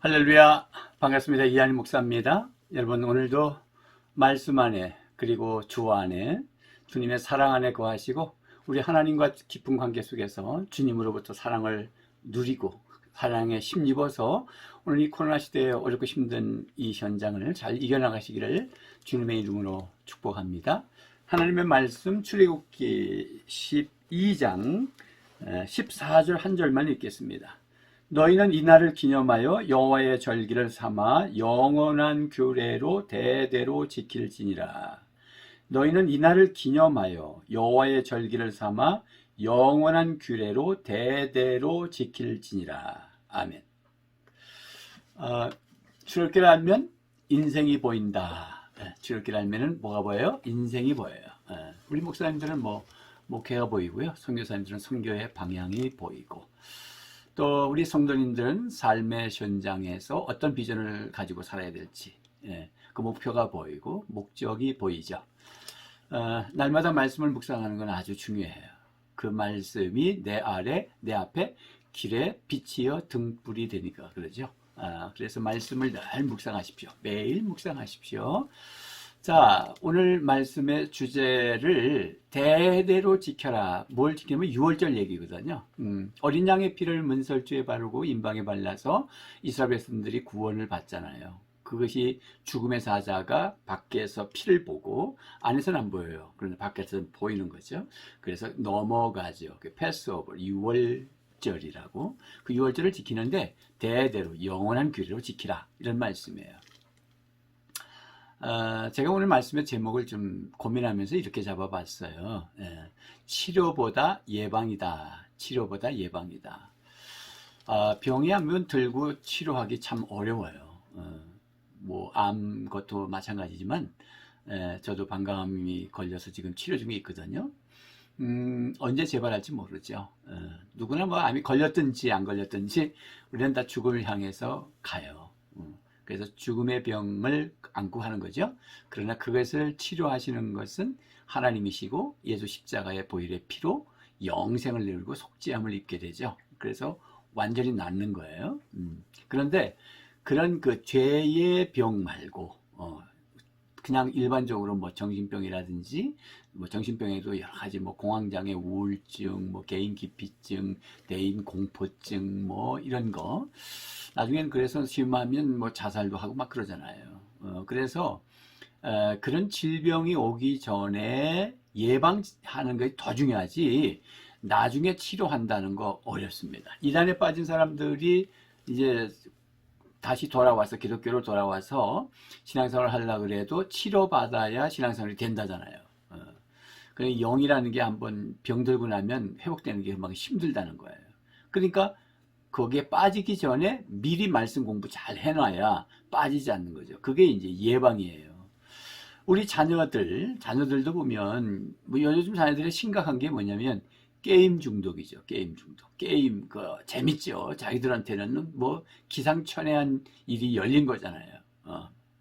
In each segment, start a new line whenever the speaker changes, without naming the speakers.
할렐루야, 반갑습니다. 이한희 목사입니다. 여러분, 오늘도 말씀 안에 그리고 주 안에 주님의 사랑 안에 거하시고 우리 하나님과 깊은 관계 속에서 주님으로부터 사랑을 누리고 사랑에 힘입어서 오늘 이 코로나 시대에 어렵고 힘든 이 현장을 잘 이겨나가시기를 주님의 이름으로 축복합니다. 하나님의 말씀 출애굽기 12장 14절 한 절만 읽겠습니다. 너희는 이날을 기념하여 여호와의 절기를 삼아 영원한 규례로 대대로 지킬지니라. 너희는 이날을 기념하여 여호와의 절기를 삼아 영원한 규례로 대대로 지킬지니라. 아멘. 출애굽기를 알면 인생이 보인다. 출애굽기를 알면은 뭐가 보여요? 인생이 보여요. 우리 목사님들은 목회가 보이고요. 선교사님들은 선교의 방향이 보이고, 또 우리 성도님들은 삶의 현장에서 어떤 비전을 가지고 살아야 될지, 그 목표가 보이고 목적이 보이죠. 날마다 말씀을 묵상하는 건 아주 중요해요. 그 말씀이 내 앞에 길에 빛이여 등불이 되니까 그러죠. 그래서 말씀을 늘 묵상하십시오. 매일 묵상하십시오. 자, 오늘 말씀의 주제를 대대로 지켜라. 뭘 지키면 6월절 얘기거든요. 어린 양의 피를 문설주에 바르고 임방에 발라서 이스라엘 백성들이 구원을 받잖아요. 그것이 죽음의 사자가 밖에서 피를 보고 안에서는 안 보여요. 그런데 밖에서는 보이는 거죠. 그래서 넘어가죠. 그 패스오버 6월절이라고. 그 6월절을 지키는데 대대로 영원한 규례로 지키라. 이런 말씀이에요. 제가 오늘 말씀의 제목을 좀 고민하면서 이렇게 잡아봤어요. 치료보다 예방이다. 치료보다 예방이다. 병이 한 번 들고 치료하기 참 어려워요. 암 것도 마찬가지지만, 저도 방광암이 걸려서 지금 치료 중에 있거든요. 언제 재발할지 모르죠. 누구나 암이 걸렸든지 안 걸렸든지 우리는 다 죽음을 향해서 가요. 그래서 죽음의 병을 안고 하는 거죠. 그러나 그것을 치료하시는 것은 하나님이시고 예수 십자가의 보혈의 피로 영생을 이루고 속죄함을 입게 되죠. 그래서 완전히 낫는 거예요. 그런데 그런 그 죄의 병 말고 그냥 일반적으로 정신병이라든지 정신병에도 여러 가지 공황장애, 우울증, 개인 기피증, 대인 공포증 이런 거 나중엔 그래서 심하면 자살도 하고 막 그러잖아요. 그래서 그런 질병이 오기 전에 예방하는 것이 더 중요하지 나중에 치료한다는 거 어렵습니다. 이단에 빠진 사람들이 이제 다시 돌아와서 기독교로 돌아와서 신앙생활을 하려고 그래도 치료받아야 신앙생활이 된다잖아요. 그러니까 영이라는 게 한번 병들고 나면 회복되는 게 막 힘들다는 거예요. 그러니까 거기에 빠지기 전에 미리 말씀 공부 잘 해놔야 빠지지 않는 거죠. 그게 이제 예방이에요. 우리 자녀들도 보면 요즘 자녀들의 심각한 게 뭐냐면 게임 중독이죠. 게임 중독. 게임 재밌죠. 자기들한테는 기상천외한 일이 열린 거잖아요.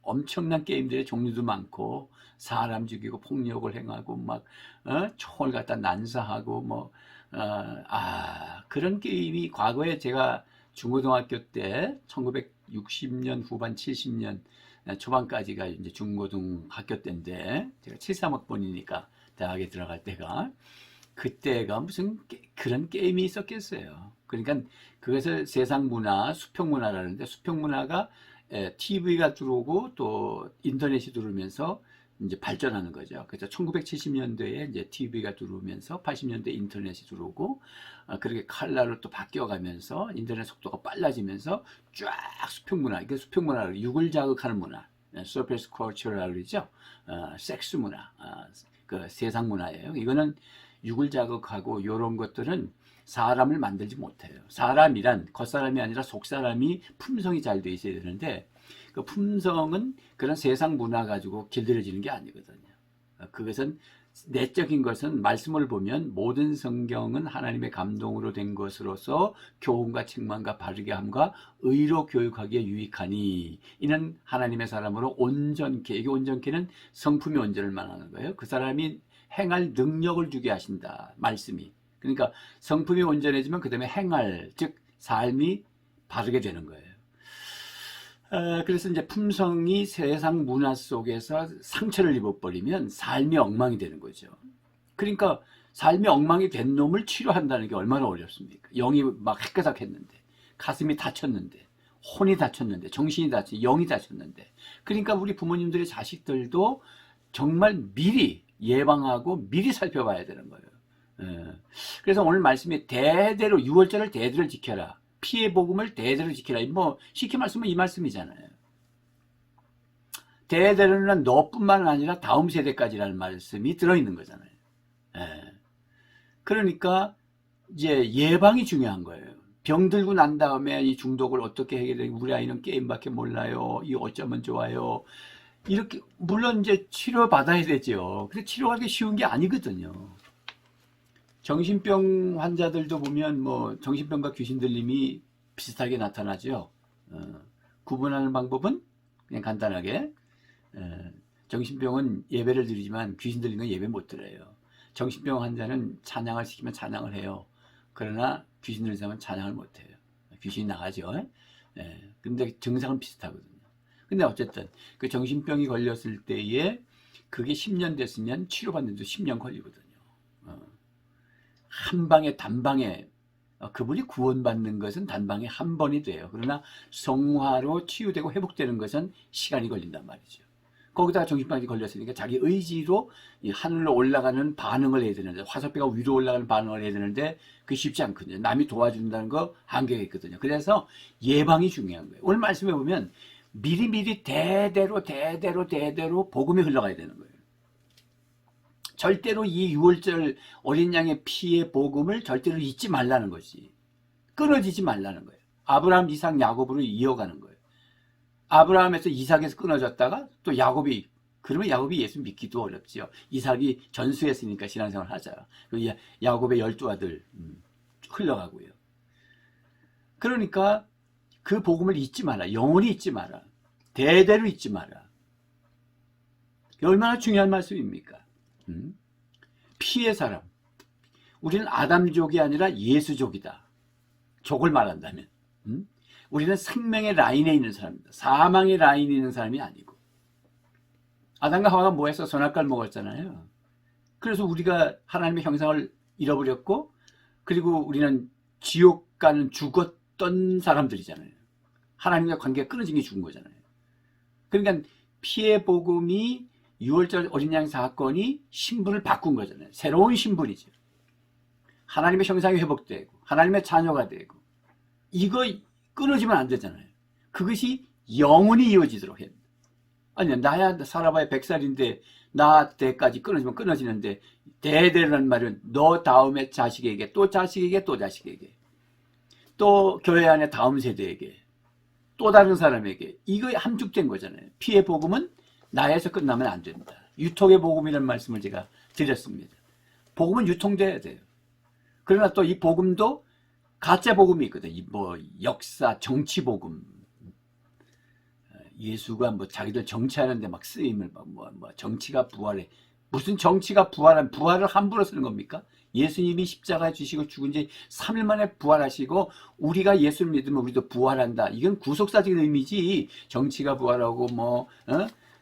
엄청난 게임들의 종류도 많고 사람 죽이고 폭력을 행하고 총을 갖다 난사하고 그런 게임이 과거에 제가 중고등학교 때 1960년 후반 70년 초반까지가 이제 중고등학교 때인데 제가 73학번이니까 대학에 들어갈 때가 그때가 무슨 그런 게임이 있었겠어요. 그러니까 그것을 세상 문화, 수평 문화라는데 수평 문화가 TV가 들어오고 또 인터넷이 들어오면서 이제 발전하는 거죠. 그래서 1970년대에 이제 TV가 들어오면서 80년대 인터넷이 들어오고 그렇게 칼라로 또 바뀌어가면서 인터넷 속도가 빨라지면서 쫙 수평 문화, 이게 수평 문화를 육을 자극하는 문화, surface culture라고 그러죠. 섹스 문화, 그 세상 문화예요. 이거는 육을 자극하고 이런 것들은 사람을 만들지 못해요. 사람이란 겉사람이 아니라 속사람이 품성이 잘 돼 있어야 되는데 그 품성은 그런 세상 문화 가지고 길들여지는 게 아니거든요. 그것은 내적인 것은 말씀을 보면 모든 성경은 하나님의 감동으로 된 것으로서 교훈과 책망과 바르게 함과 의로 교육하기에 유익하니 이는 하나님의 사람으로 온전케, 이게 온전케는 성품이 온전을 말하는 거예요. 그 사람이 행할 능력을 주게 하신다. 말씀이. 그러니까 성품이 온전해지면 그 다음에 행할, 즉 삶이 바르게 되는 거예요. 그래서 이제 품성이 세상 문화 속에서 상처를 입어버리면 삶이 엉망이 되는 거죠. 그러니까 삶이 엉망이 된 놈을 치료한다는 게 얼마나 어렵습니까? 영이 막 헷가닥했는데, 가슴이 다쳤는데, 혼이 다쳤는데, 정신이 다쳤는데, 영이 다쳤는데. 그러니까 우리 부모님들의 자식들도 정말 미리 예방하고 미리 살펴봐야 되는 거예요. 그래서 오늘 말씀이 대대로 유월절을 대대로 지켜라. 피해 복음을 대대로 지켜라. 뭐 쉽게 말씀은 이 말씀이잖아요. 대대로는 너뿐만 아니라 다음 세대까지라는 말씀이 들어있는 거잖아요. 그러니까 이제 예방이 중요한 거예요. 병 들고 난 다음에 이 중독을 어떻게 해결해? 우리 아이는 게임밖에 몰라요. 이 어쩌면 좋아요. 이렇게 물론 이제 치료 받아야 되죠. 근데 치료하기 쉬운 게 아니거든요. 정신병 환자들도 보면 뭐 정신병과 귀신 들림이 비슷하게 나타나죠. 구분하는 방법은 그냥 간단하게 정신병은 예배를 드리지만 귀신 들리는 건 예배 못 드려요. 정신병 환자는 찬양을 시키면 찬양을 해요. 그러나 귀신 들린 사람은 찬양을 못 해요. 귀신이 나가죠. 근데 증상은 비슷하거든요. 근데 어쨌든 그 정신병이 걸렸을 때에 그게 10년 됐으면 치료받는데도 10년 걸리거든요. 한 방에 단방에 그분이 구원받는 것은 단방에 한 번이 돼요. 그러나 성화로 치유되고 회복되는 것은 시간이 걸린단 말이죠. 거기다가 정신병이 걸렸으니까 자기 의지로 이 하늘로 올라가는 반응을 해야 되는데, 화살표가 위로 올라가는 반응을 해야 되는데 그게 쉽지 않거든요. 남이 도와준다는 거 한계가 있거든요. 그래서 예방이 중요한 거예요. 오늘 말씀해 보면 미리미리 대대로 복음이 흘러가야 되는 거예요. 절대로 이 유월절 어린 양의 피의 복음을 절대로 잊지 말라는 거지. 끊어지지 말라는 거예요. 아브라함, 이삭, 야곱으로 이어가는 거예요. 아브라함에서 이삭에서 끊어졌다가 또 야곱이, 그러면 야곱이 예수 믿기도 어렵지요. 이삭이 전수했으니까 신앙생활 하자. 야곱의 12아들 흘러가고요. 그러니까 그 복음을 잊지 마라. 영원히 잊지 마라. 대대로 잊지 마라. 얼마나 중요한 말씀입니까? 피의 사람. 우리는 아담족이 아니라 예수족이다. 족을 말한다면. 우리는 생명의 라인에 있는 사람입니다. 사망의 라인에 있는 사람이 아니고. 아담과 하와가 뭐 해서 선악과를 먹었잖아요. 그래서 우리가 하나님의 형상을 잃어버렸고, 그리고 우리는 지옥 가는 죽었던 사람들이잖아요. 하나님과 관계가 끊어진 게 죽은 거잖아요. 그러니까 피의 복음이 유월절 어린 양 사건이 신분을 바꾼 거잖아요. 새로운 신분이죠. 하나님의 형상이 회복되고 하나님의 자녀가 되고, 이거 끊어지면 안 되잖아요. 그것이 영원히 이어지도록 해야 됩니다. 아니, 나야 살아봐야 100살인데 나 때까지 끊어지면 끊어지는데, 대대라는 말은 너 다음에 자식에게, 또 자식에게, 또 자식에게, 또 교회 안에 다음 세대에게, 또 다른 사람에게, 이거 함축된 거잖아요. 피의 복음은 나에서 끝나면 안 된다. 유통의 복음이라는 말씀을 제가 드렸습니다. 복음은 유통돼야 돼요. 그러나 또 이 복음도 가짜 복음이 있거든. 뭐 역사, 정치 복음. 예수가 뭐 자기들 정치하는데 막 쓰임을 뭐 정치가 부활해. 무슨 정치가 부활을 함부로 쓰는 겁니까? 예수님이 십자가에 주시고 죽은 지 3일 만에 부활하시고 우리가 예수를 믿으면 우리도 부활한다. 이건 구속사적인 의미지. 정치가 부활하고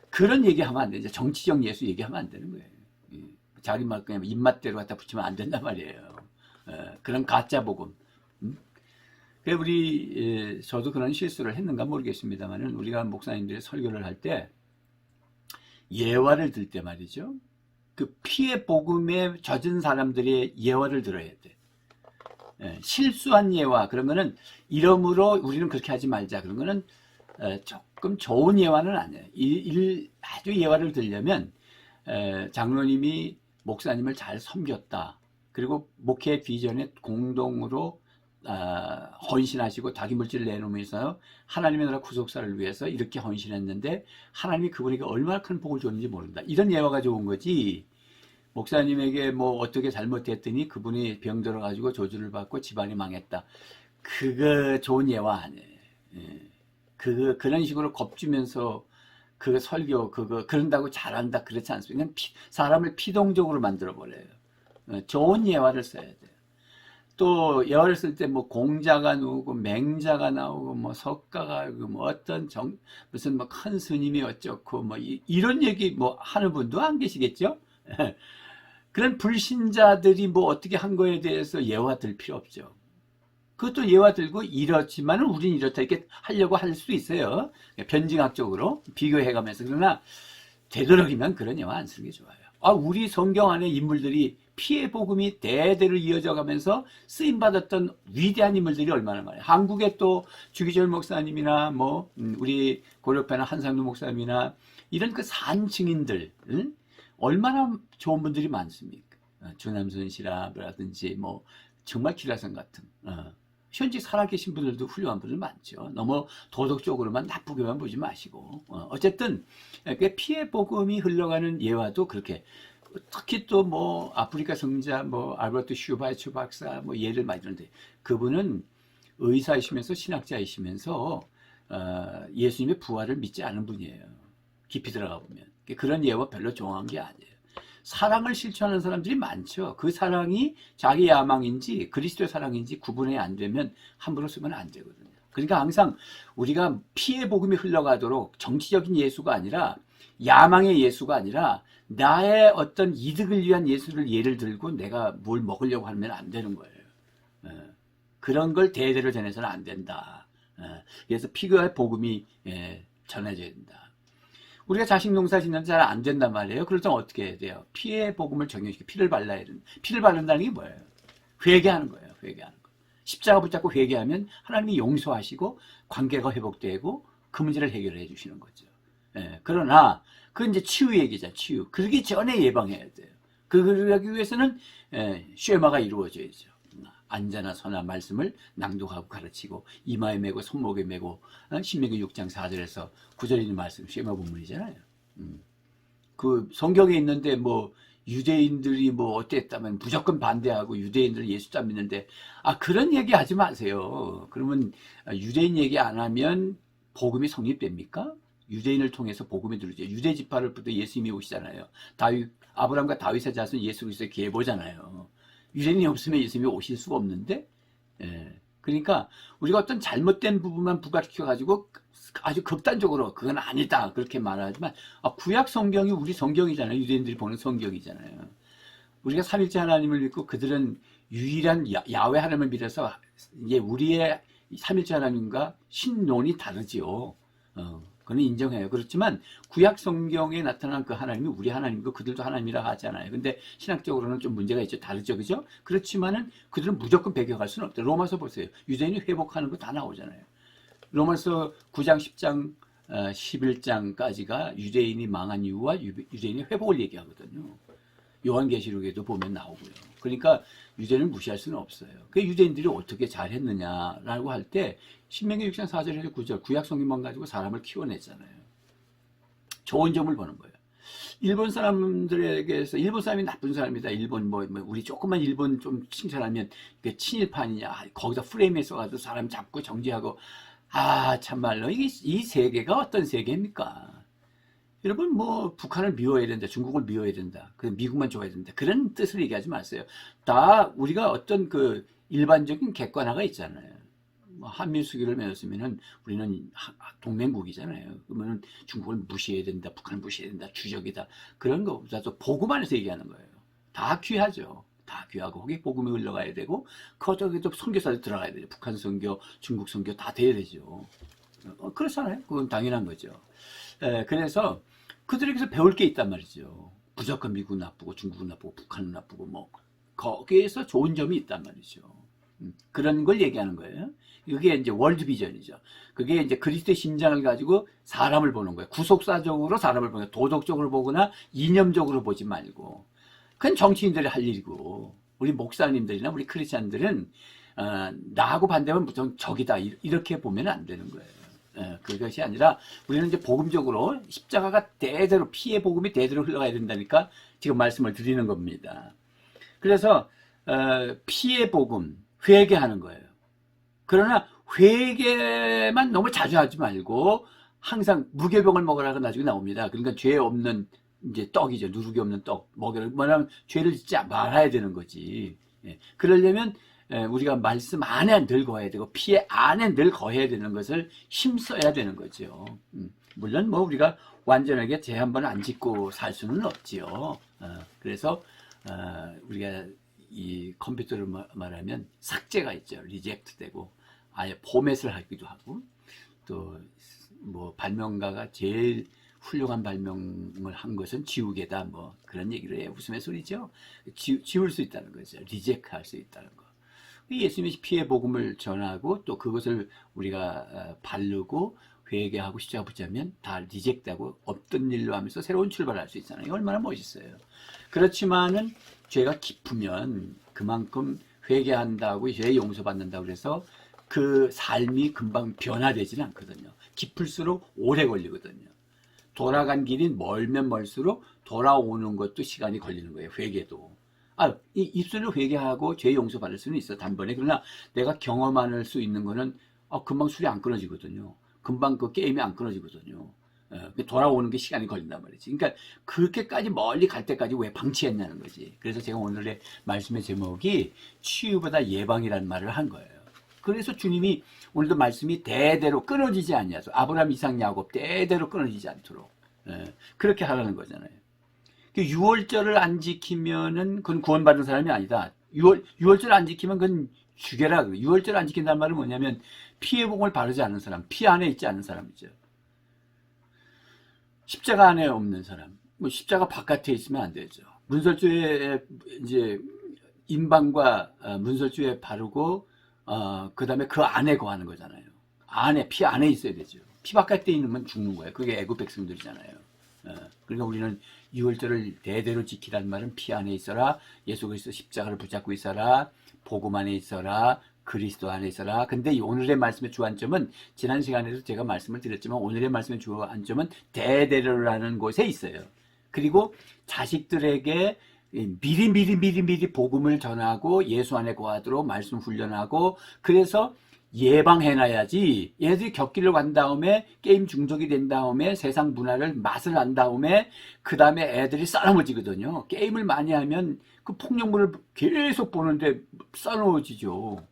그런 얘기하면 안 되죠. 정치적 예수 얘기하면 안 되는 거예요. 자기 막 그냥 입맛대로 갖다 붙이면 안 된단 말이에요. 그런 가짜 복음. 저도 그런 실수를 했는가 모르겠습니다만은, 우리가 목사님들이 설교를 할 때 예화를 들 때 말이죠. 그 피의 복음에 젖은 사람들의 예화를 들어야 돼. 실수한 예화, 그러면은 이러므로 우리는 그렇게 하지 말자. 그런 거는 조금 좋은 예화는 아니에요. 아주 예화를 들려면 장로님이 목사님을 잘 섬겼다. 그리고 목회 비전에 공동으로 헌신하시고 다기물질을 내놓으면서 하나님의 나라 구속사를 위해서 이렇게 헌신했는데 하나님이 그분에게 얼마나 큰 복을 줬는지 모른다. 이런 예화가 좋은 거지. 목사님에게 뭐 어떻게 잘못했더니 그분이 병들어가지고 저주를 받고 집안이 망했다. 그거 좋은 예화 아니에요. 그런 식으로 겁주면서 그 설교 그런다고 잘한다 그렇지 않습니다. 사람을 피동적으로 만들어 버려요. 좋은 예화를 써야 돼요. 또 예화를 쓸 때 뭐 공자가 누구고 맹자가 나오고 뭐 석가가 나오고 뭐 어떤 무슨 뭐 큰 스님이 어쩌고 뭐 이런 얘기 뭐 하는 분도 안 계시겠죠? 그런 불신자들이 뭐 어떻게 한 거에 대해서 예화 들 필요 없죠. 그것도 예화 들고 이렇지만은 우린 이렇다 이렇게 하려고 할 수 있어요. 변증학적으로 비교해가면서. 그러나 되도록이면 그런 예화 안 쓰는 게 좋아요. 우리 성경 안에 인물들이 피해 복음이 대대로 이어져 가면서 쓰임받았던 위대한 인물들이 얼마나 많아요. 한국에 또 주기철 목사님이나 뭐 우리 고려패나 한상도 목사님이나 이런 그 산증인들 얼마나 좋은 분들이 많습니까? 주남선 씨라든지 뭐 정말 기라성 같은 현재 살아계신 분들도 훌륭한 분들 많죠. 너무 도덕적으로만 나쁘게만 보지 마시고 어쨌든 피해 복음이 흘러가는 예화도 그렇게 특히 또 뭐 아프리카 성자 뭐 알버트 슈바이처 박사 뭐 예를 많이 드는데 그분은 의사이시면서 신학자이시면서 예수님의 부활을 믿지 않은 분이에요. 깊이 들어가 보면 그런 예화 별로 좋아한 게 아니에요. 사랑을 실천하는 사람들이 많죠. 그 사랑이 자기 야망인지 그리스도의 사랑인지 구분이 안 되면 함부로 쓰면 안 되거든요. 그러니까 항상 우리가 피해 복음이 흘러가도록 정치적인 예수가 아니라 야망의 예수가 아니라 나의 어떤 이득을 위한 예수를 예를 들고 내가 뭘 먹으려고 하면 안 되는 거예요. 그런 걸 대대로 전해서는 안 된다. 그래서 피해의 복음이 전해져야 된다. 우리가 자식 농사 짓는데 잘 안 된단 말이에요. 그럴 땐 어떻게 해야 돼요? 피해 복음을 적용시켜 피를 발라야 된다. 피를 바른다는 게 뭐예요? 회개하는 거예요. 회개하는 거. 십자가 붙잡고 회개하면 하나님이 용서하시고 관계가 회복되고 그 문제를 해결해 주시는 거죠. 그러나 그건 이제 치유 얘기죠. 치유. 그러기 전에 예방해야 돼요. 그러기 위해서는 쉐마가 이루어져야죠. 안자나 선한 말씀을 낭독하고 가르치고 이마에 메고 손목에 메고 신명기 6장 4절에서 9절에 있는 말씀 쉐마 본문이잖아요. 그 성경에 있는데 뭐 유대인들이 뭐 어땠다면 무조건 반대하고 유대인들은 예수 안 믿는데 그런 얘기 하지 마세요. 그러면 유대인 얘기 안 하면 복음이 성립됩니까? 유대인을 통해서 복음이 들어오죠. 유대 지파로부터 예수님이 오시잖아요. 아브라함과 다윗의 자손 예수 그리스도의 계보잖아요. 유대인이 없으면 예수님이 오실 수가 없는데, 그러니까 우리가 어떤 잘못된 부분만 부각시켜가지고 아주 극단적으로 그건 아니다 그렇게 말하지만 구약 성경이 우리 성경이잖아요. 유대인들이 보는 성경이잖아요. 우리가 삼일째 하나님을 믿고 그들은 유일한 야훼 하나님을 믿어서 이제 우리의 삼일째 하나님과 신론이 다르지요. 그건 인정해요. 그렇지만 구약 성경에 나타난 그 하나님이 우리 하나님이고 그들도 하나님이라 하잖아요. 근데 신학적으로는 좀 문제가 있죠. 다르죠. 그죠? 그렇지만은 그들은 무조건 배격할 수는 없대요. 로마서 보세요. 유대인이 회복하는 거 다 나오잖아요. 로마서 9장, 10장, 11장까지가 유대인이 망한 이유와 유대인의 회복을 얘기하거든요. 요한계시록에도 보면 나오고요. 그러니까 유대인을 무시할 수는 없어요. 그 유대인들이 어떻게 잘했느냐라고 할 때 신명기 6장 4절에서 9절 구약 성경만 가지고 사람을 키워냈잖아요. 좋은 점을 보는 거예요. 일본 사람들에게서 일본 사람이 나쁜 사람이다. 일본 뭐 우리 조금만 일본 좀 칭찬하면 이게 친일판이냐. 거기다 프레임에 써가지고 사람 잡고 정지하고 참말로 이 세계가 어떤 세계입니까? 여러분 뭐 북한을 미워해야 된다. 중국을 미워해야 된다. 그 미국만 좋아해야 된다. 그런 뜻을 얘기하지 마세요. 다 우리가 어떤 그 일반적인 객관화가 있잖아요. 뭐 한미 수교를 맺었으면은 우리는 동맹국이잖아요. 그러면은 중국을 무시해야 된다. 북한을 무시해야 된다. 주적이다. 그런 거보다도 복음 안에서 얘기하는 거예요. 다 귀하죠. 다 귀하고 거기 복음이 흘러가야 되고 거기도 선교사들 들어가야 돼요. 북한 선교, 중국 선교 다 돼야 되죠. 그렇잖아요. 그건 당연한 거죠. 그래서 그들에게서 배울 게 있단 말이죠. 무조건 미국은 나쁘고 중국은 나쁘고 북한은 나쁘고 뭐 거기에서 좋은 점이 있단 말이죠. 그런 걸 얘기하는 거예요. 그게 이제 월드 비전이죠. 그게 이제 그리스도의 심장을 가지고 사람을 보는 거예요. 구속사적으로 사람을 보는 거예요. 도덕적으로 보거나 이념적으로 보지 말고. 그건 정치인들이 할 일이고 우리 목사님들이나 우리 크리스찬들은 나하고 반대하면 무조건 적이다 이렇게 보면 안 되는 거예요. 그것이 아니라 우리는 이제 복음적으로 십자가가 대대로 피해 복음이 대대로 흘러가야 된다니까 지금 말씀을 드리는 겁니다. 그래서 피해 복음 회개하는 거예요. 그러나 회개만 너무 자주 하지 말고 항상 무교병을 먹으라고 나중에 나옵니다. 그러니까 죄 없는 이제 떡이죠. 누룩이 없는 떡 먹으라고. 뭐냐면 죄를 짓지 말아야 되는 거지. 그러려면 우리가 말씀 안에 늘 거해야 되고 피해 안에 늘 거해야 되는 것을 힘써야 되는 거죠. 물론 뭐 우리가 완전하게 죄 한 번 안 짓고 살 수는 없지요. 그래서 우리가 이 컴퓨터를 말하면 삭제가 있죠. 리젝트 되고 아예 포맷을 하기도 하고, 또 뭐 발명가가 제일 훌륭한 발명을 한 것은 지우개다, 뭐 그런 얘기를 해요. 웃음의 소리죠. 지울 수 있다는 거죠. 리젝트 할 수 있다는 거. 예수님이 피해 복음을 전하고 또 그것을 우리가 바르고 회개하고 십자가 붙잡으면 다 리젝트하고 없던 일로 하면서 새로운 출발을 할 수 있잖아요. 얼마나 멋있어요. 그렇지만은 죄가 깊으면 그만큼 회개한다고 죄 용서받는다고 그래서 그 삶이 금방 변화되지는 않거든요. 깊을수록 오래 걸리거든요. 돌아간 길이 멀면 멀수록 돌아오는 것도 시간이 걸리는 거예요. 회개도. 이 입술로 회개하고 죄 용서받을 수는 있어, 단번에. 그러나 내가 경험할 수 있는 거는 금방 술이 안 끊어지거든요. 금방 그 게임이 안 끊어지거든요. 돌아오는 게 시간이 걸린단 말이지. 그러니까 그렇게까지 멀리 갈 때까지 왜 방치했냐는 거지. 그래서 제가 오늘의 말씀의 제목이 치유보다 예방이라는 말을 한 거예요. 그래서 주님이 오늘도 말씀이 대대로 끊어지지 않냐서, 아브라함, 이삭, 야곱 대대로 끊어지지 않도록 그렇게 하라는 거잖아요. 유월절을 안 지키면은 그건 구원받은 사람이 아니다. 유월절 안 지키면 그건 죽여라. 유월절 안 지킨다는 말은 뭐냐면 피의 복음을 바르지 않은 사람, 피 안에 있지 않은 사람이죠. 십자가 안에 없는 사람, 뭐 십자가 바깥에 있으면 안 되죠. 문설주에 이제 임방과 문설주에 바르고 그 다음에 그 안에 거하는 거잖아요. 안에, 피 안에 있어야 되죠. 피 바깥에 있는 건 죽는 거예요. 그게 애국 백성들이잖아요. 그러니까 우리는 유월절을 대대로 지키라는 말은 피 안에 있어라, 예수 그리스도 십자가를 붙잡고 있어라, 복음 안에 있어라, 그리스도 안에 있어라. 근데 오늘의 말씀의 주안점은, 지난 시간에도 제가 말씀을 드렸지만 오늘의 말씀의 주안점은 대대로라는 곳에 있어요. 그리고 자식들에게 미리 복음을 전하고 예수 안에 거하도록 말씀 훈련하고, 그래서 예방해놔야지. 얘들이 격기를 간 다음에 게임 중독이 된 다음에 세상 문화를 맛을 안 다음에 그 다음에 애들이 싸넘어지거든요. 게임을 많이 하면 그 폭력물을 계속 보는데 싸넘어지죠.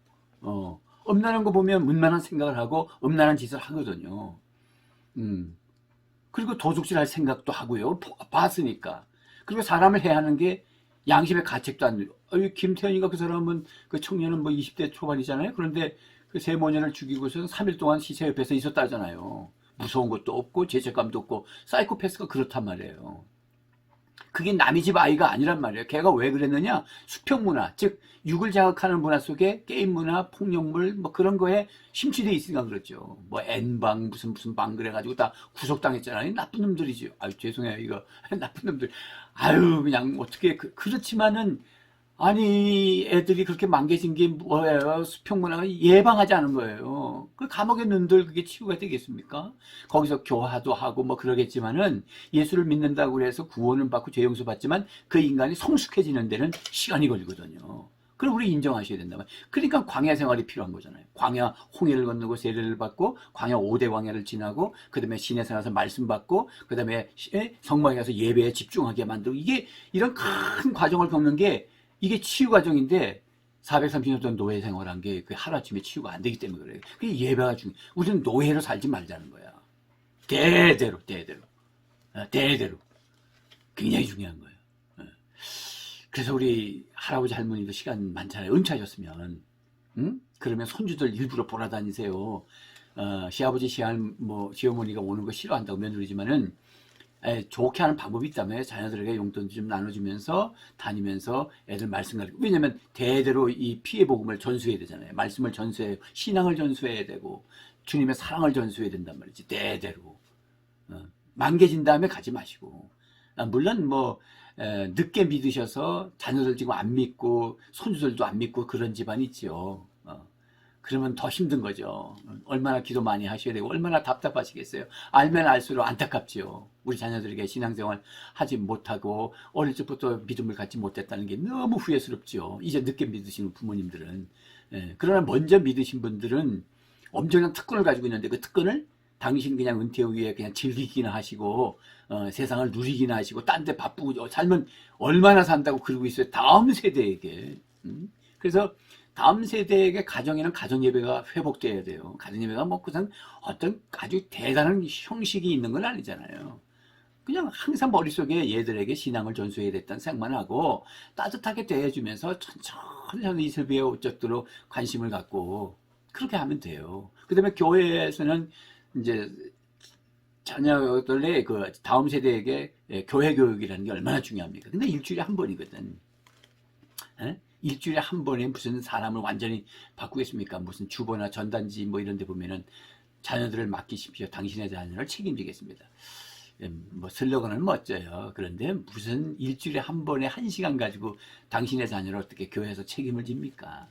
음란한 거 보면 음란한 생각을 하고 음란한 짓을 하거든요. 그리고 도둑질할 생각도 하고요. 봤으니까. 그리고 사람을 해하는 게 양심의 가책도 안 돼요. 김태현이가 그 사람은, 그 청년은 뭐 20대 초반이잖아요. 그런데 그 세 모녀를 죽이고서 3일 동안 시체 옆에서 있었다잖아요. 무서운 것도 없고 죄책감도 없고. 사이코패스가 그렇단 말이에요. 그게 남의 집 아이가 아니란 말이에요. 걔가 왜 그랬느냐? 수평 문화, 즉 육을 자극하는 문화 속에 게임 문화, 폭력물 뭐 그런 거에 심취돼 있으니까 그렇죠. 뭐 N방 무슨 방 그래가지고 다 구속당했잖아요. 나쁜 놈들이죠. 아유 죄송해요, 이거 나쁜 놈들. 아유 그냥 어떻게 그렇지만은, 아니 애들이 그렇게 망개진 게 뭐예요? 수평 문화가 예방하지 않은 거예요. 그 감옥에 넣은들 그게 치유가 되겠습니까? 거기서 교화도 하고 뭐 그러겠지만은, 예수를 믿는다고 해서 구원은 받고 죄 용서 받지만 그 인간이 성숙해지는 데는 시간이 걸리거든요. 그걸 우리 인정하셔야 된다. 그러니까 광야 생활이 필요한 거잖아요. 광야 홍해를 건너고 세례를 받고 광야 5대 광야를 지나고 그 다음에 시내에 나서 말씀 받고 그 다음에 성막에 가서 예배에 집중하게 만들고, 이게 이런 큰 과정을 겪는 게 이게 치유 과정인데, 430년 동안 노예 생활한 게 그 하루아침에 치유가 안 되기 때문에 그래요. 그게 예배가 중요해. 우리는 노예로 살지 말자는 거야. 대대로. 굉장히 중요한 거예요. 그래서 우리 할아버지 할머니도 시간 많잖아요. 은퇴하셨으면. 그러면 손주들 일부러 보러 다니세요. 시아버지, 시어머니가 오는 거 싫어한다고 며느리지만은, 좋게 하는 방법이 있다며. 자녀들에게 용돈도 좀 나눠주면서 다니면서 애들 말씀 가르치고. 왜냐면 대대로 이 피해 복음을 전수해야 되잖아요. 말씀을 전수해야, 신앙을 전수해야 되고 주님의 사랑을 전수해야 된단 말이지. 대대로. 망개진 다음에 가지 마시고. 물론 뭐 늦게 믿으셔서 자녀들 지금 안 믿고 손주들도 안 믿고 그런 집안이 있죠. 그러면 더 힘든 거죠. 얼마나 기도 많이 하셔야 되고 얼마나 답답하시겠어요. 알면 알수록 안타깝죠. 우리 자녀들에게 신앙생활 하지 못하고 어릴 적부터 믿음을 갖지 못했다는 게 너무 후회스럽죠. 이제 늦게 믿으시는 부모님들은. 그러나 먼저 믿으신 분들은 엄청난 특권을 가지고 있는데, 그 특권을 당신 그냥 은퇴 후에 그냥 즐기기나 하시고 세상을 누리기나 하시고 딴 데 바쁘고 살면 얼마나 산다고 그러고 있어요. 다음 세대에게. 그래서 다음 세대에게 가정에는 가정 예배가 회복돼야 돼요. 가정 예배가 뭐 그냥 어떤 아주 대단한 형식이 있는 건 아니잖아요. 그냥 항상 머릿속에 얘들에게 신앙을 전수해야 됐다는 생각만 하고 따뜻하게 대해주면서 천천히 이슬비에 어쩌도록 관심을 갖고 그렇게 하면 돼요. 그 다음에 교회에서는 이제 자녀들의 그 다음 세대에게 교회 교육이라는 게 얼마나 중요합니까? 근데 일주일에 한 번이거든. 에? 일주일에 한 번에 무슨 사람을 완전히 바꾸겠습니까? 무슨 주보나 전단지 뭐 이런 데 보면은 자녀들을 맡기십시오. 당신의 자녀를 책임지겠습니다. 뭐 슬로건은 멋져요. 그런데 무슨 일주일에 한 번에 1시간 가지고 당신의 자녀를 어떻게 교회에서 책임을 집니까?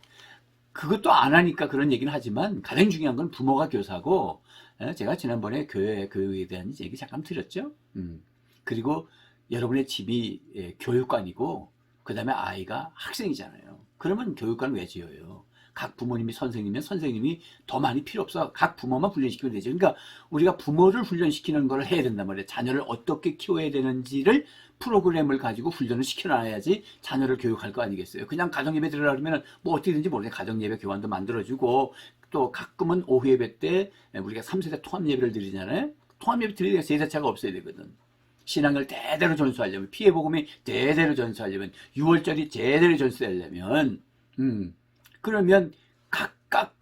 그것도 안 하니까 그런 얘기는 하지만 가장 중요한 건 부모가 교사고, 제가 지난번에 교회 교육에 대한 얘기 잠깐 드렸죠. 그리고 여러분의 집이 교육관이고 그 다음에 아이가 학생이잖아요. 그러면 교육관 왜 지어요? 각 부모님이 선생님이면 선생님이 더 많이 필요 없어. 각 부모만 훈련시키면 되죠. 그러니까 우리가 부모를 훈련시키는 걸 해야 된단 말이에요. 자녀를 어떻게 키워야 되는지를 프로그램을 가지고 훈련을 시켜놔야지 자녀를 교육할 거 아니겠어요. 그냥 가정예배 들으라 그러면 뭐 어떻게든지 모르게 가정예배 교환도 만들어주고 또 가끔은 오후예배 때 우리가 3세대 통합예배를 드리잖아요. 통합예배 드리니까 세대차가 없어야 되거든. 신앙을 대대로 전수하려면, 피해복음이 대대로 전수하려면, 6월절이 제대로 전수하려면, 그러면 각각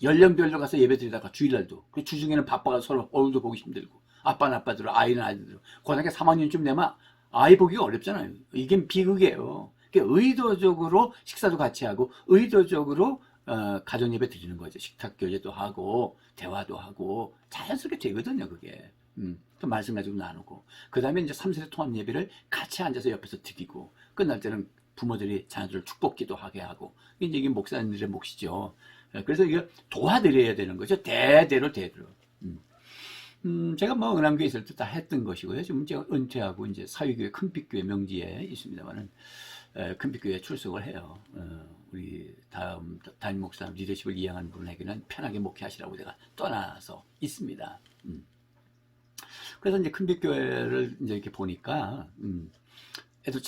연령별로 가서 예배 드리다가 주일날도, 그 주중에는 바빠서 서로 얼굴도 보기 힘들고, 아빠는 아빠대로, 아이는 아이대로, 고등학교 3학년쯤 되면 아이 보기가 어렵잖아요. 이게 비극이에요. 의도적으로 식사도 같이 하고, 의도적으로 가정예배 드리는 거죠. 식탁 교제도 하고, 대화도 하고, 자연스럽게 되거든요, 그게. 또 말씀 가지고 나누고. 그 다음에 이제 3세대 통합 예배를 같이 앉아서 옆에서 드리고, 끝날 때는 부모들이 자녀들을 축복기도 하게 하고, 이게 목사님들의 몫이죠. 그래서 이거 도와드려야 되는 거죠. 대대로. 제가 뭐 은ham교에 있을 때 다 했던 것이고요. 지금 제가 은퇴하고 이제 사위교회 큰빛교회 명지에 있습니다만은, 큰빛교회에 출석을 해요. 우리 다음 담임 목사 리더십을 이행하는 분에게는 편하게 목회하시라고 제가 떠나서 있습니다. 그래서 이제 큰빛교회를 이제 이렇게 보니까, 애들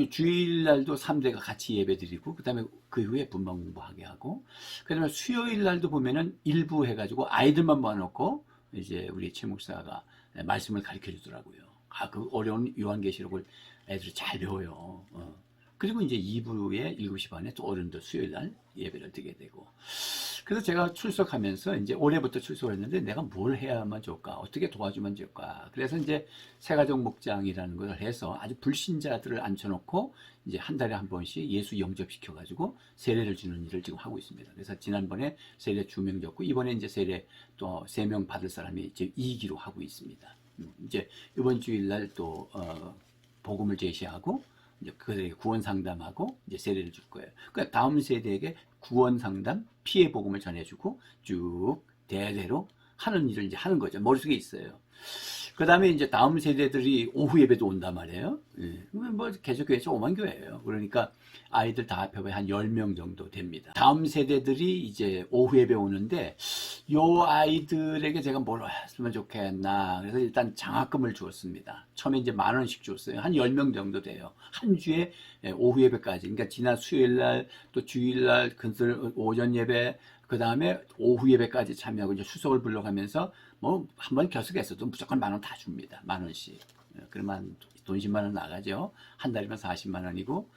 주일날도 3대가 같이 예배 드리고, 그 다음에 그 후에 분방 공부하게 하고, 그 다음에 수요일날도 보면은 일부 해가지고 아이들만 모아놓고, 이제 우리 최 목사가 말씀을 가르쳐 주더라고요. 그 어려운 요한계시록을 애들이 잘 배워요. 그리고 이제 2부에 7시 반에 또 어른들 수요일날 예배를 드리게 되고. 그래서 제가 출석하면서 이제 올해부터 출석을 했는데 내가 뭘 해야만 좋을까? 어떻게 도와주면 좋을까? 그래서 이제 새가족 목장이라는 걸 해서 아주 불신자들을 앉혀놓고 이제 한 달에 한 번씩 예수 영접시켜가지고 세례를 주는 일을 지금 하고 있습니다. 그래서 지난번에 세례 2명 줬고 이번에 이제 세례 또 3명 받을 사람이 이제 2기로 하고 있습니다. 이제 이번 주일날 또 복음을 제시하고 이제 그들에게 구원 상담하고 이제 세례를 줄 거예요. 그러니까 다음 세대에게 구원 상담, 피해 복음을 전해주고 쭉 대대로 하는 일을 이제 하는 거죠. 머릿속에 있어요. 그 다음에 이제 다음 세대들이 오후 예배도 온단 말이에요. 뭐 계속 교회에서 5만 교회예요. 그러니까 아이들 다 합해봐야 한 10명 정도 됩니다. 다음 세대들이 이제 오후 예배 오는데 요 아이들에게 제가 뭘 했으면 좋겠나. 그래서 일단 장학금을 주었습니다. 처음에 이제 10,000원씩 줬어요. 한 10명 정도 돼요. 한 주에 오후 예배까지. 그러니까 지난 수요일날 또 주일날 근설 오전 예배 그 다음에 오후 예배까지 참여하고 이제 수석을 불러가면서 뭐 한 번 결석했어도 무조건 10,000원 다 줍니다. 10,000원씩. 그러면 돈 10만 원 나가죠. 한 달이면 40만 원이고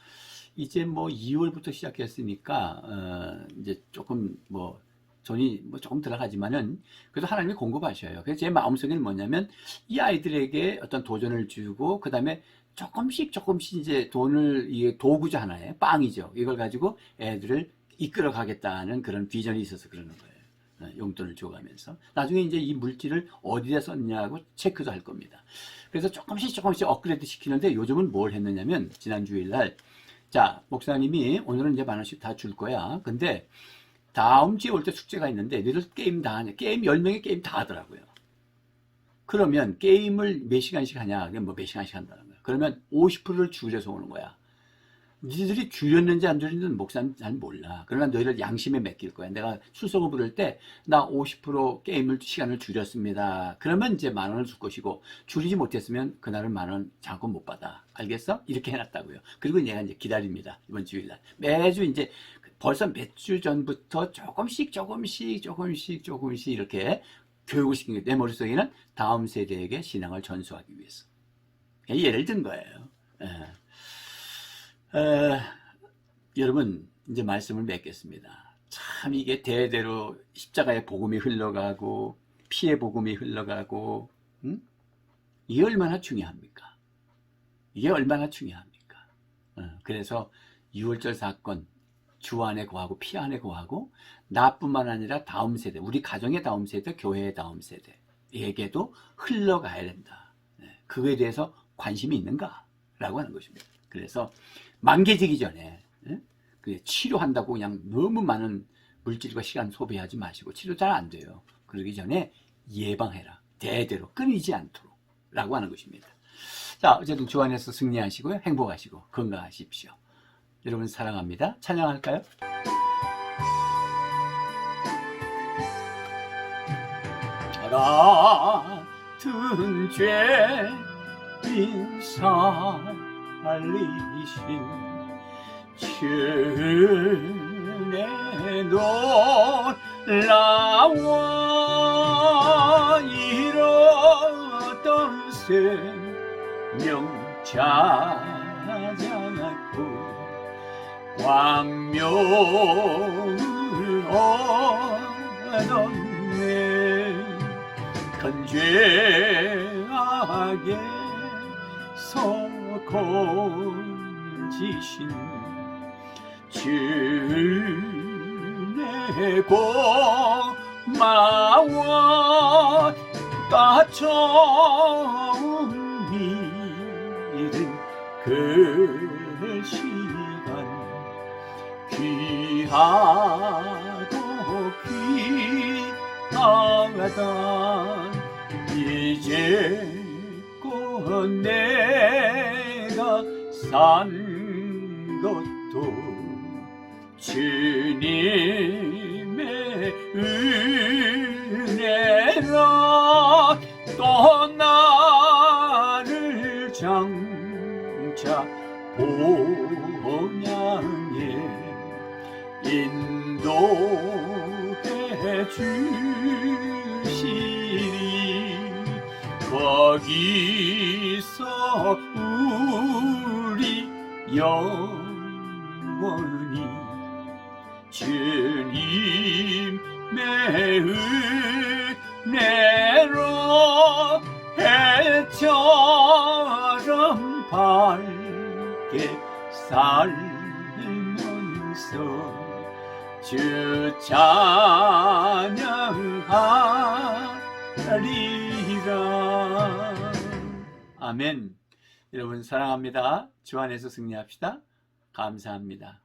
이제 뭐 2월부터 시작했으니까 이제 조금 뭐 돈이 뭐 조금 들어가지만은 그래도 하나님이 공급하셔요. 그래서 제 마음속에는 뭐냐면 이 아이들에게 어떤 도전을 주고 그 다음에 조금씩 이제 돈을 이게 도구죠 하나에 빵이죠. 이걸 가지고 애들을 이끌어 가겠다는 그런 비전이 있어서 그러는 거예요. 용돈을 줘가면서 나중에 이제 이 물질을 어디다 썼냐고 체크도 할 겁니다. 그래서 조금씩 업그레이드 시키는데 요즘은 뭘 했느냐면 지난 주일날 자 목사님이 오늘은 이제 10,000원씩 다 줄 거야. 근데 다음 주에 올 때 숙제가 있는데 너희들 게임 다 하냐? 게임 10명이 게임 다 하더라고요. 그러면 게임을 몇 시간씩 하냐? 뭐 몇 시간씩 한다는 거야. 그러면 50%를 줄여서 오는 거야. 니들이 줄였는지 안 줄였는지 목사는 잘 몰라. 그러나 너희를 양심에 맡길 거야. 내가 출석을 부를 때 나 50% 게임을 시간을 줄였습니다. 그러면 이제 10,000원을 줄 것이고 줄이지 못했으면 그날은 10,000원 장학금 못 받아. 알겠어? 이렇게 해놨다고요. 그리고 얘가 이제 기다립니다. 이번 주일날 매주 이제 벌써 몇 주 전부터 조금씩 이렇게 교육을 시킨 거예요. 내 머릿속에는 다음 세대에게 신앙을 전수하기 위해서. 예를 든 거예요. 여러분, 이제 말씀을 맺겠습니다. 참 이게 대대로 십자가의 복음이 흘러가고 피의 복음이 흘러가고, 이게 얼마나 중요합니까? 이게 얼마나 중요합니까? 그래서 6월절 사건, 주 안에 거하고 피 안에 거하고 나뿐만 아니라 다음 세대, 우리 가정의 다음 세대, 교회의 다음 세대에게도 흘러가야 된다. 그거에 대해서 관심이 있는가? 라고 하는 것입니다. 그래서 만개되기 전에 치료한다고 그냥 너무 많은 물질과 시간 소비하지 마시고, 치료 잘 안 돼요. 그러기 전에 예방해라. 대대로 끊이지 않도록 라고 하는 것입니다. 자, 어쨌든 주 안에서 승리하시고요. 행복하시고 건강하십시오. 여러분 사랑합니다. 찬양할까요? 같은 죄인 살리신 주의 놀라워 이뤘던 생명 찾아고 광명을 얻었네. 건죄악에서 건지신 주의 고마워 처음 믿은 그 시간 귀하고 귀하다. 이제껏 내가 산 것도 주님의 은혜라. 또 나를 장차 본향에 인도해 주시리. 거기서 우리 영원히 주님의 은혜로 해처럼 밝게 살면서 주 찬양하리라. 아멘. 여러분 사랑합니다. 주 안에서 승리합시다. 감사합니다.